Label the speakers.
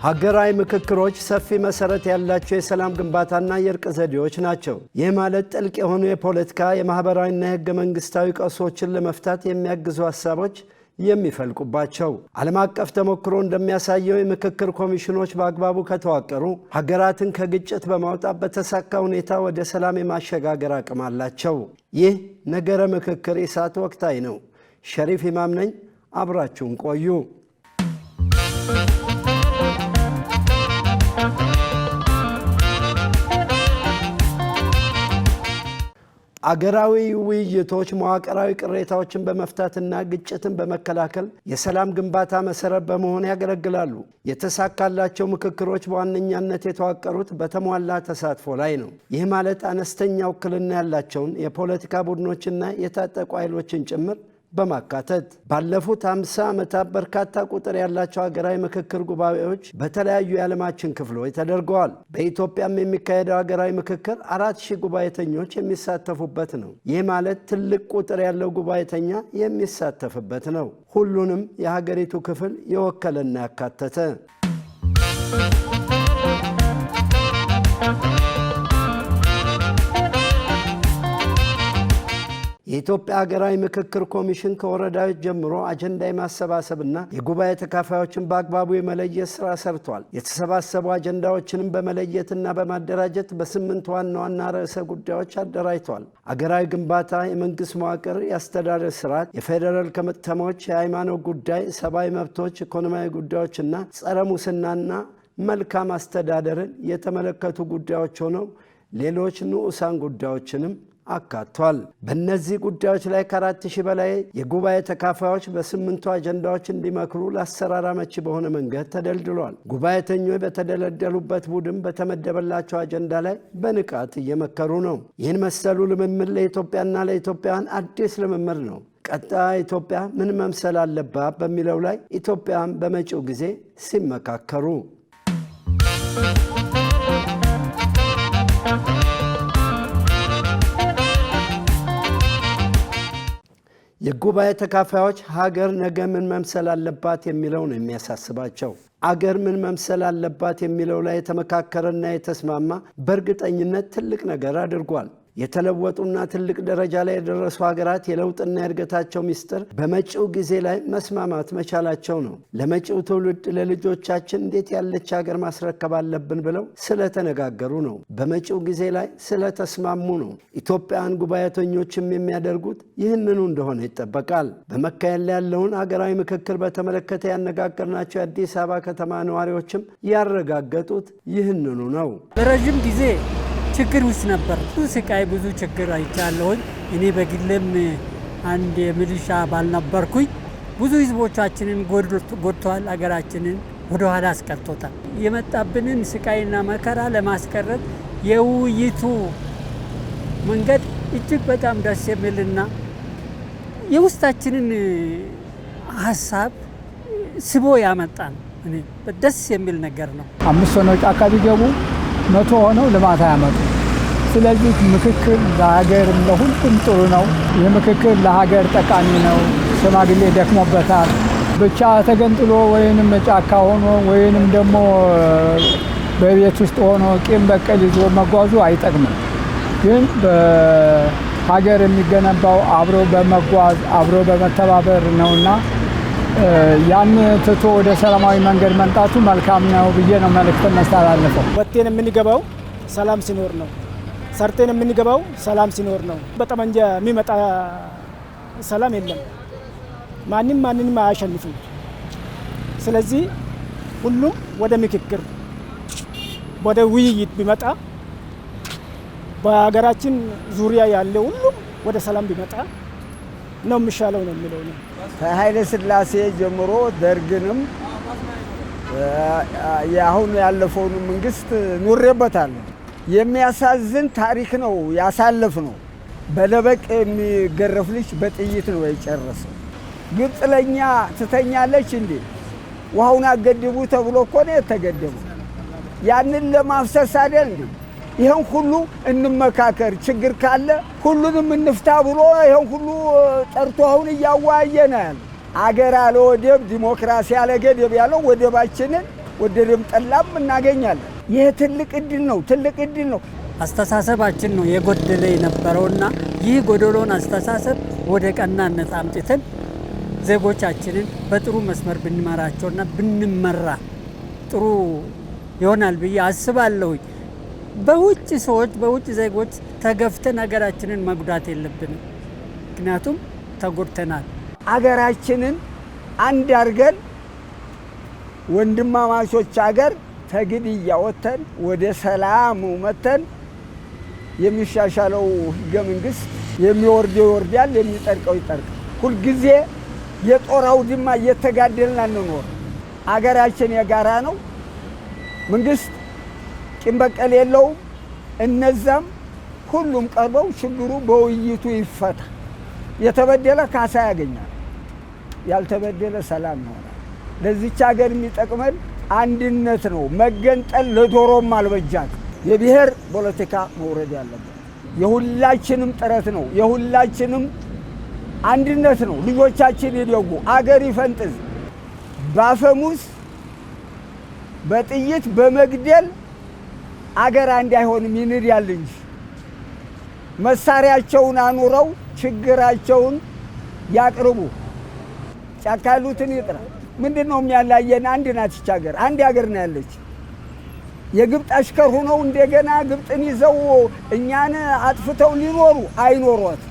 Speaker 1: ሀገራዊ ምክክሮች ሰፊ መሰረት ያላቸው የሰላም ግንባታና የእርቅ ዘዴዎች ናቸው። ይህ ማለት ጥልቅ የሆኑ የፖለቲካ የማህበራዊና የህገ መንግስታዊ ቀውሶችን ለመፍታት የሚያግዙ ሐሳቦች የሚፈልቁባቸው። ዓለም አቀፍ ተሞክሮ እንደሚያሳየው የምክክር ኮሚሽኖች በአግባቡ ከተዋቀሩ ሀገራትን ከግጭት በማውጣት በተሳካ ሁኔታ ወደ ሰላም የማሸጋገር አቅም አላቸው። ይህ ነገረ ምክክር ኢሳት ወቅታዊ ነው። ሸሪፍ ኢማም ነኝ። አብራችሁን ቆዩ። አገራዊ ውይይቶች መዋቅራዊ ቅሬታዎችን በመፍታትና ግጭትን በመከላከል የሰላም ግንባታ መሰረት በመሆን ያገለግላሉ። የተሳካላቸው ምክክሮች በዋነኛነት የተዋቀሩት በተሟላ ተሳትፎ ላይ ነው። ይህ ማለት አነስተኛ ውክልና ያላቸውን የፖለቲካ ቡድኖችና የታጠቁ ኃይሎችን ጭምር በማካተት ባለፉት 50 ዓመታት በርካታ ቁጥር ያላቸው ሀገራዊ ምክክር ጉባኤዎች በተለያዩ የዓለማችን ክፍሎች ተደርገዋል። በኢትዮጵያም የሚካሄደው ሀገራዊ ምክክር 4000 ጉባኤተኞች የሚሳተፉበት ነው። ይህ ማለት ትልቅ ቁጥር ያለው ጉባኤተኛ የሚሳተፍበት ነው። ሁሉንም የሀገሪቱ ክፍል የወከለና ያካተተ። የኢትዮጵያ ሀገራዊ ምክክር ኮሚሽን ከወረዳዎች ጀምሮ አጀንዳ የማሰባሰብና የጉባኤ ተካፋዮችን በአግባቡ የመለየት ስራ ሰርቷል። የተሰባሰቡ አጀንዳዎችንም በመለየትና በማደራጀት በ8 ዋና ዋና ርዕሰ ጉዳዮች አደራጅቷል። አገራዊ ግንባታ፣ የመንግስት መዋቅር፣ የአስተዳደር ስርዓት፣ የፌዴራል ከተሞች፣ የሃይማኖት ጉዳይ፣ ሰብአዊ መብቶች፣ ኢኮኖሚያዊ ጉዳዮችና ጸረ ሙስናና መልካም አስተዳደርን የተመለከቱ ጉዳዮች ሆነው ሌሎች ንዑሳን ጉዳዮችንም አካቷል። በእነዚህ ጉዳዮች ላይ ከ4000 በላይ የጉባኤ ተካፋዮች በ8ቱ አጀንዳዎች እንዲመክሩ ለአሰራር አመቺ በሆነ መንገድ ተደልድሏል። ጉባኤተኞች በተደለደሉበት ቡድን በተመደበላቸው አጀንዳ ላይ በንቃት እየመከሩ ነው። ይህን መሰሉ ልምምድ ለኢትዮጵያና ለኢትዮጵያውያን አዲስ ልምምድ ነው። ቀጣይ ኢትዮጵያ ምን መምሰል አለባት በሚለው ላይ ኢትዮጵያን በመጪው ጊዜ ሲመካከሩ የጉባኤ ተካፋዮች ሀገር ነገ ምን መምሰል አለባት የሚለው ነው የሚያሳስባቸው። አገር ምን መምሰል አለባት የሚለው ላይ የተመካከረና የተስማማ በእርግጠኝነት ትልቅ ነገር አድርጓል። የተለወጡና ትልቅ ደረጃ ላይ የደረሱ ሀገራት የለውጥና የእድገታቸው ሚስጥር በመጪው ጊዜ ላይ መስማማት መቻላቸው ነው። ለመጪው ትውልድ ለልጆቻችን እንዴት ያለች ሀገር ማስረከብ አለብን ብለው ስለተነጋገሩ ነው። በመጪው ጊዜ ላይ ስለተስማሙ ነው። ኢትዮጵያውያን ጉባኤተኞችም የሚያደርጉት ይህንኑ እንደሆነ ይጠበቃል። በመካሄድ ላይ ያለውን ሀገራዊ ምክክር በተመለከተ ያነጋገርናቸው የአዲስ አበባ ከተማ ነዋሪዎችም ያረጋገጡት ይህንኑ ነው።
Speaker 2: ለረጅም ጊዜ ችግር ውስጥ ነበር። ብዙ ስቃይ፣ ብዙ ችግር አይቻለሁኝ። እኔ በግሌም አንድ የሚሊሻ አባል ነበርኩኝ። ብዙ ህዝቦቻችንን ጎድቷል። ሀገራችንን ወደ ኋላ አስቀርቶታል። የመጣብንን ስቃይና መከራ ለማስቀረት የውይይቱ መንገድ እጅግ በጣም ደስ የሚልና የውስጣችንን ሀሳብ ስቦ ያመጣን ደስ የሚል ነገር ነው። 5 ሆነው ጫካ ቢገቡ
Speaker 3: 100 ሆነው ልማት አያመጡ። ስለዚህ ምክክር ለሀገር ለሁሉም ጥሩ ነው። የምክክር ለሀገር ጠቃሚ ነው። ሽማግሌ ደክሞበታል። ብቻ ተገንጥሎ ወይንም ጫካ ሆኖ ወይንም ደግሞ በቤት ውስጥ ሆኖ ቂም በቀል ይዞ መጓዙ አይጠቅምም። ግን በሀገር የሚገነባው አብሮ በመጓዝ አብሮ በመተባበር ነውና ያን ትቶ ወደ ሰላማዊ መንገድ መምጣቱ መልካም ነው ብዬ ነው መልእክት ማስተላለፈው።
Speaker 4: ወጥተን የምንገባው ሰላም ሲኖር ነው። ሰርተን የምንገባው ሰላም ሲኖር ነው። በጠመንጃ የሚመጣ ሰላም የለም። ማንንም አያሸንፍም። ስለዚህ ሁሉም ወደ ምክክር ወደ ውይይት ቢመጣ በሀገራችን ዙሪያ ያለ ሁሉም ወደ ሰላም ቢመጣ ነው የሚሻለው ነው የሚለው ነው።
Speaker 5: ከኃይለ ሥላሴ ጀምሮ ደርግንም ያሁን ያለፈውን መንግስት ኑሬበታለሁ። የሚያሳዝን ታሪክ ነው ያሳለፍ ነው። በለበቅ የሚገረፍ ልጅ በጥይት ነው የጨረሰው። ግብጽ ለኛ ትተኛለች እንዴ? ውሃውን አገድቡ ተብሎ እኮ ነው የተገደበው። ያንን ለማፍሰስ አይደል እንዴ? ይሄን ሁሉ እንመካከር፣ ችግር ካለ ሁሉንም እንፍታ ብሎ ይሄን ሁሉ ጠርቶ አሁን እያዋየናል። አገር አለ ወደብ፣ ዲሞክራሲ አለ ገደብ ያለው ወደባችንን ወደደም ጠላም እናገኛለን። ይህ ትልቅ እድል ነው፣ ትልቅ እድል ነው።
Speaker 2: አስተሳሰባችን ነው የጎደለ የነበረውና ይህ ጎደሎን አስተሳሰብ ወደ ቀናነት አምጥተን ዜጎቻችንን በጥሩ መስመር ብንመራቸውና ብንመራ ጥሩ ይሆናል ብዬ አስባለሁ። በውጭ ሰዎች በውጭ ዜጎች ተገፍተን ሀገራችንን መጉዳት የለብንም። ምክንያቱም ተጎድተናል።
Speaker 5: አገራችንን አንድ አድርገን ወንድማማቾች አገር ተግድያ ወጥተን ወደ ሰላሙ መተን የሚሻሻለው ህገ መንግስት የሚወርደው ይወርዳል፣ የሚጠርቀው ይጠርቃል። ሁልጊዜ የጦር አውድማ እየተጋደልን አንኖር። አገራችን የጋራ ነው። መንግስት ቂም በቀል የለውም። እነዛም ሁሉም ቀርበው ችግሩ በውይይቱ ይፈታ። የተበደለ ካሳ ያገኛል፣ ያልተበደለ ሰላም ይሆናል። ለዚች ሀገር የሚጠቅመን አንድነት ነው። መገንጠል ለዶሮም አልበጃት። የብሔር ፖለቲካ መውረድ ያለበት የሁላችንም ጥረት ነው፣ የሁላችንም አንድነት ነው። ልጆቻችን ይደጉ፣ አገር ይፈንጥዝ። ባፈሙዝ በጥይት በመግደል አገር አንድ አይሆንም፣ ይንዳል እንጂ መሳሪያቸውን አኑረው ችግራቸውን ያቅርቡ። ጫካ ያሉትን ይጥራ። ምንድነው የሚያላየን? አንድ ናት ይህች ሀገር፣ አንድ ሀገር ነው ያለች። የግብፅ አሽከር ሆነው እንደገና ግብፅን ይዘው እኛን አጥፍተው ሊኖሩ አይኖሯት።